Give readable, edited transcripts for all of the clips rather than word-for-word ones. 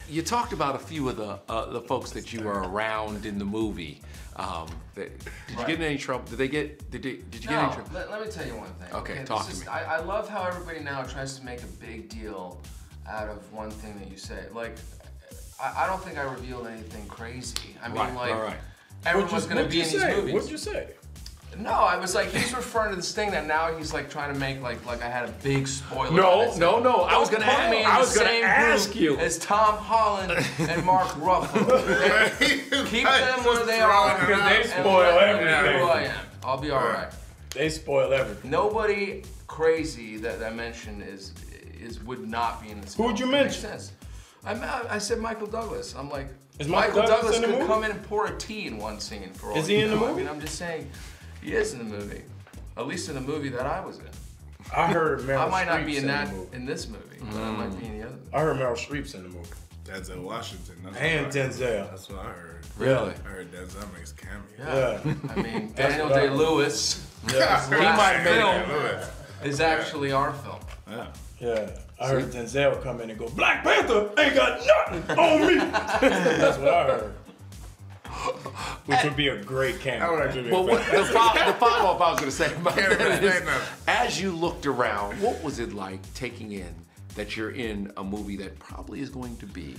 You talked about a few of the folks that you were around in the movie. Did you get in any trouble? Did you get in any trouble? Let me tell you one thing. Okay, talk to me. I love how everybody now tries to make a big deal out of one thing that you say. Like, I don't think I revealed anything crazy. I mean, everyone's going to be in these movies. What'd you say? No, I was like, he's referring to this thing that now he's like trying to make like I had a big spoiler. No. I was gonna ask you as Tom Holland and Mark Ruffalo. Keep them where they are because they spoil everything. Who I am. I'll be all right. They spoil everything. Nobody crazy that I mentioned would not be in this. Who would you mention? I said Michael Douglas. I'm like, is Michael Douglas in the movie? Come in and pour a tea in one scene for all. Is he in the movie? I mean, I'm just saying. He is in the movie, at least in the movie that I was in. I heard Meryl Streep's I might not be in this movie, but I might be in the other movie. I heard Meryl Streep's in the movie. Denzel Washington. And Denzel. That's what I heard. Really? I heard Denzel makes cameo. Yeah. I mean, Daniel Day-Lewis. Yeah. He might film is actually our film. Yeah. Yeah. I heard Denzel come in and go, Black Panther ain't got nothing on me. That's what I heard. Which would be a great cameo. Well, the follow-up I was going to say about that is, as you looked around, what was it like taking in that you're in a movie that probably is going to be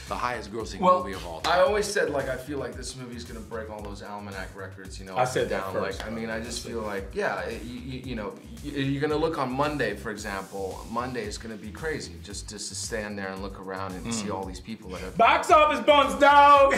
the highest grossing movie of all time? I always said, like, I feel like this movie is going to break all those almanac records, you know. I said down. that first. Like, I mean, I just feel like, yeah, you know, you're going to look on Monday, for example. Monday is going to be crazy, just to stand there and look around and see all these people that have... Box office bunks, dog!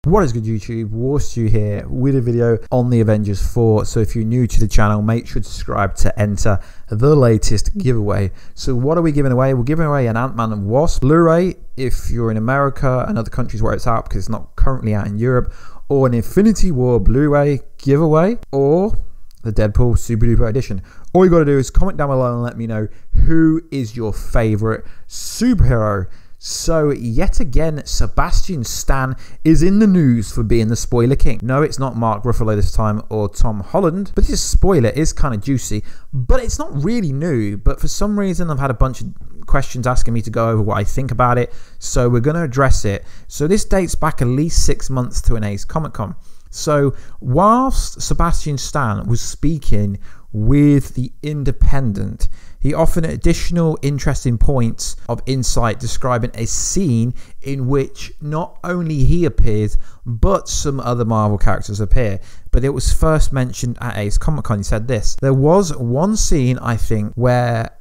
What is good, YouTube? Warstu here with a video on the Avengers 4. So if you're new to the channel, make sure to subscribe to enter the latest giveaway. So what are we giving away? We're giving away an Ant-Man and Wasp Blu-ray if you're in America and other countries where it's out because it's not currently out in Europe, or an Infinity War Blu-ray giveaway, or the Deadpool Super Duper Edition. All you got to do is comment down below and let me know who is your favorite superhero. So yet again, Sebastian Stan is in the news for being the spoiler king. No, it's not Mark Ruffalo this time or Tom Holland, but this spoiler is kind of juicy, but it's not really new. But for some reason, I've had a bunch of questions asking me to go over what I think about it, so we're going to address it. So this dates back at least 6 months to an Ace Comic-Con. So whilst Sebastian Stan was speaking with The Independent, he offered additional interesting points of insight describing a scene in which not only he appears, but some other Marvel characters appear. But it was first mentioned at Ace Comic-Con. He said this: there was one scene, I think, where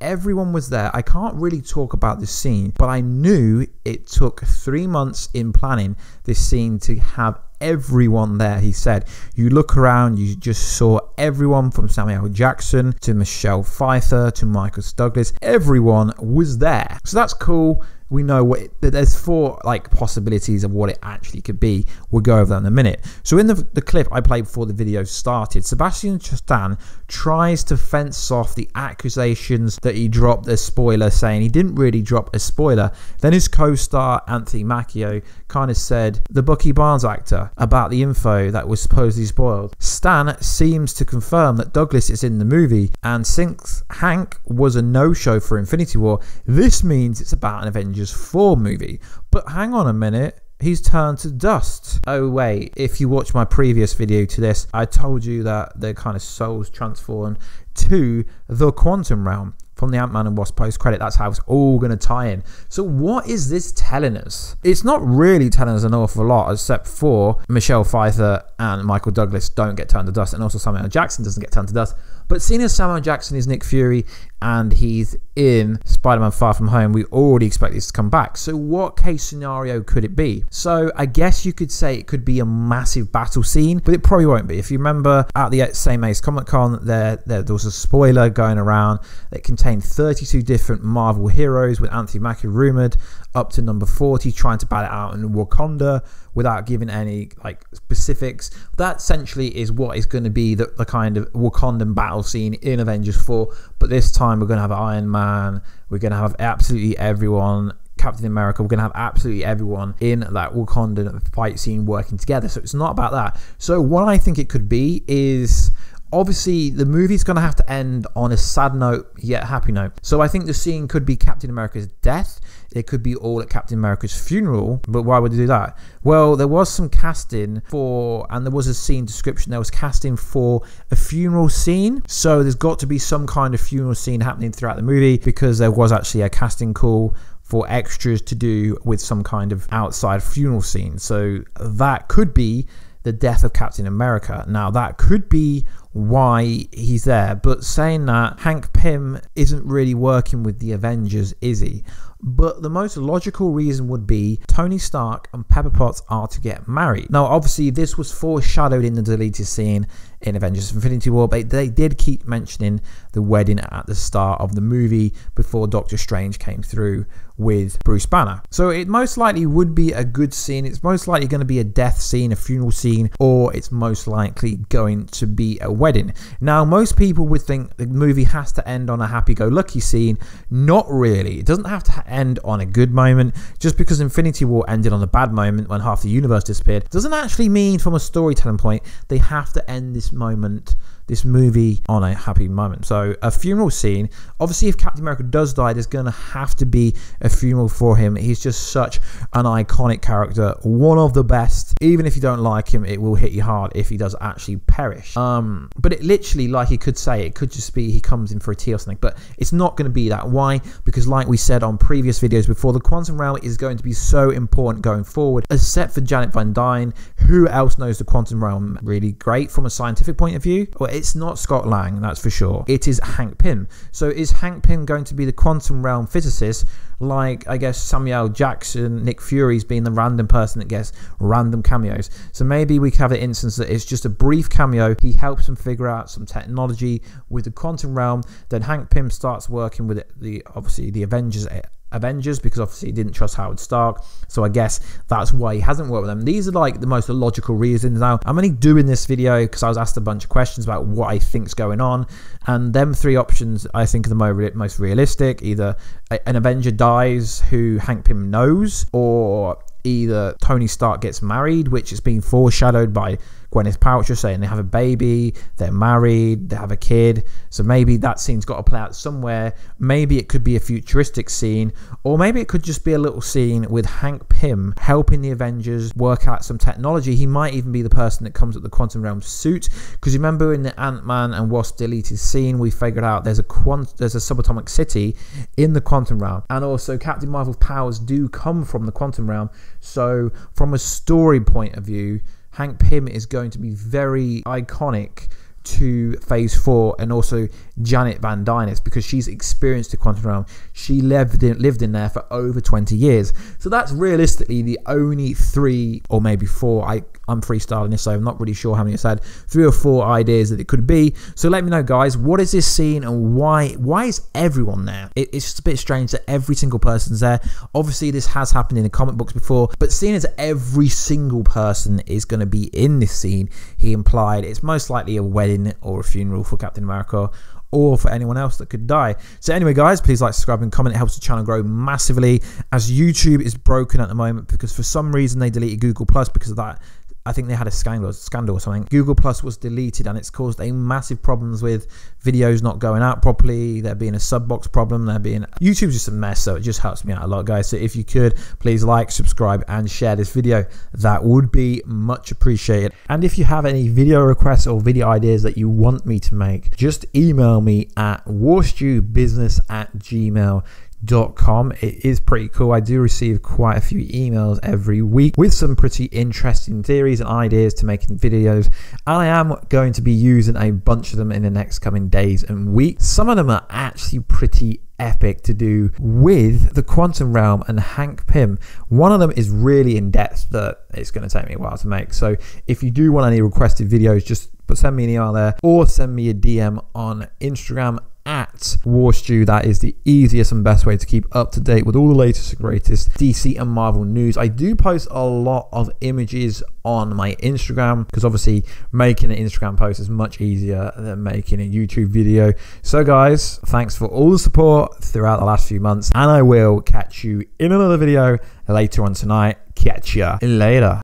everyone was there. I can't really talk about this scene, but I knew it took 3 months in planning this scene to have everyone there. He said, you look around, you just saw everyone from Samuel Jackson to Michelle Pfeiffer to Michael Douglas. Everyone was there. So that's cool. We know there's 4 like possibilities of what it actually could be. We'll go over that in a minute. So in the clip I played before the video started, Sebastian Stan tries to fence off the accusations that he dropped a spoiler, saying he didn't really drop a spoiler. Then his co-star Anthony Macchio kind of said the Bucky Barnes actor about the info that was supposedly spoiled. Stan seems to confirm that Douglas is in the movie, and since Hank was a no-show for Infinity War, this means it's about an Avengers 4 movie. But hang on a minute, he's turned to dust. Oh wait, if you watch my previous video to this, I told you that their kind of souls transformed to the quantum realm from the Ant-Man and Wasp post-credit. That's how it's all going to tie in. So what is this telling us? It's not really telling us an awful lot, except for Michelle Pfeiffer and Michael Douglas don't get turned to dust, and also Samuel Jackson doesn't get turned to dust. But seeing as Samuel Jackson is Nick Fury and he's in Spider-Man Far From Home, we already expect this to come back. So what case scenario could it be? So I guess you could say it could be a massive battle scene, but it probably won't be. If you remember at the same Ace Comic-Con, there was a spoiler going around that contained 32 different Marvel heroes, with Anthony Mackie rumored up to number 40, trying to battle it out in Wakanda without giving any like specifics. That essentially is what is going to be the kind of Wakandan battle scene in Avengers 4, but this time we're going to have Iron Man, we're going to have absolutely everyone Captain America. We're going to have absolutely everyone in that Wakandan fight scene working together. So it's not about that. So what I think it could be is, obviously the movie's going to have to end on a sad note yet happy note. So I think the scene could be Captain America's death. It could be all at Captain America's funeral. But why would they do that? Well, there was some casting for, and there was a scene description, there was casting for a funeral scene. So there's got to be some kind of funeral scene happening throughout the movie, because there was actually a casting call for extras to do with some kind of outside funeral scene. So that could be the death of Captain America. Now that could be why he's there, but saying that, Hank Pym isn't really working with the Avengers, is he? But the most logical reason would be Tony Stark and Pepper Potts are to get married. Now obviously this was foreshadowed in the deleted scene in Avengers Infinity War, but they did keep mentioning the wedding at the start of the movie before Doctor Strange came through with Bruce Banner. So it most likely would be a good scene. It's most likely going to be a death scene, a funeral scene, or it's most likely going to be a wedding. Now most people would think the movie has to end on a happy-go-lucky scene. Not really. It doesn't have to end on a good moment. Just because Infinity War ended on a bad moment when half the universe disappeared doesn't actually mean, from a storytelling point, they have to end this movie on a happy moment. So a funeral scene, obviously if Captain America does die, there's going to have to be a funeral for him. He's just such an iconic character, one of the best. Even if you don't like him, it will hit you hard if he does actually perish. But it literally, like he could say, it could just be he comes in for a tea or something, but it's not going to be that. Why? Because like we said on previous videos before, the quantum realm is going to be so important going forward. Except for Janet Van Dyne, who else knows the quantum realm really great from a scientific point of view? Well, it's not Scott Lang, that's for sure. It is Hank Pym. So is Hank Pym going to be the quantum realm physicist, like I guess Samuel Jackson, Nick Fury's being the random person that gets random cameos? So maybe we could have an instance that it's just a brief cameo. He helps them figure out some technology with the quantum realm. Then Hank Pym starts working with obviously the Avengers, because obviously he didn't trust Howard Stark, so I guess that's why he hasn't worked with them. These are like the most logical reasons. Now I'm only doing this video because I was asked a bunch of questions about what I think's going on, and them three options I think are the most realistic. Either an Avenger dies who Hank Pym knows, or either Tony Stark gets married, which is being foreshadowed by Gwyneth Paltrow saying they have a baby, they're married, they have a kid. So maybe that scene's got to play out somewhere. Maybe it could be a futuristic scene, or maybe it could just be a little scene with Hank Pym helping the Avengers work out some technology. He might even be the person that comes up with the quantum realm suit, because remember in the Ant-Man and Wasp deleted scene, we figured out there's a subatomic city in the quantum realm, and also Captain Marvel's powers do come from the quantum realm. So from a story point of view, Hank Pym is going to be very iconic to Phase 4, and also Janet Van Dyne is, because she's experienced the quantum realm. She lived in there for over 20 years. So that's realistically the only 3 or maybe 4. I'm freestyling this, so I'm not really sure how many I said. 3 or 4 ideas that it could be. So let me know, guys, what is this scene and why is everyone there? It's just a bit strange that every single person's there. Obviously this has happened in the comic books before, but seeing as every single person is going to be in this scene, he implied it's most likely a wedding or a funeral for Captain America, or for anyone else that could die. So anyway, guys, please like, subscribe and comment. It helps the channel grow massively, as YouTube is broken at the moment because for some reason they deleted Google Plus because of that. I think they had a scandal or something. Google Plus was deleted, and it's caused a massive problems with videos not going out properly. There being a sub box problem. YouTube's just a mess, so it just helps me out a lot, guys. So if you could, please like, subscribe, and share this video. That would be much appreciated. And if you have any video requests or video ideas that you want me to make, just email me at warstubusiness@gmail.com. It is pretty cool. I do receive quite a few emails every week with some pretty interesting theories and ideas to making videos, and I am going to be using a bunch of them in the next coming days and weeks. Some of them are actually pretty epic to do with the quantum realm and Hank Pym. One of them is really in depth that it's going to take me a while to make. So if you do want any requested videos, just send me an email there or send me a DM on Instagram at Warstu. That is the easiest and best way to keep up to date with all the latest and greatest DC and Marvel news. I do post a lot of images on my Instagram because obviously making an Instagram post is much easier than making a YouTube video. So guys, thanks for all the support throughout the last few months, and I will catch you in another video later on tonight. Catch ya later.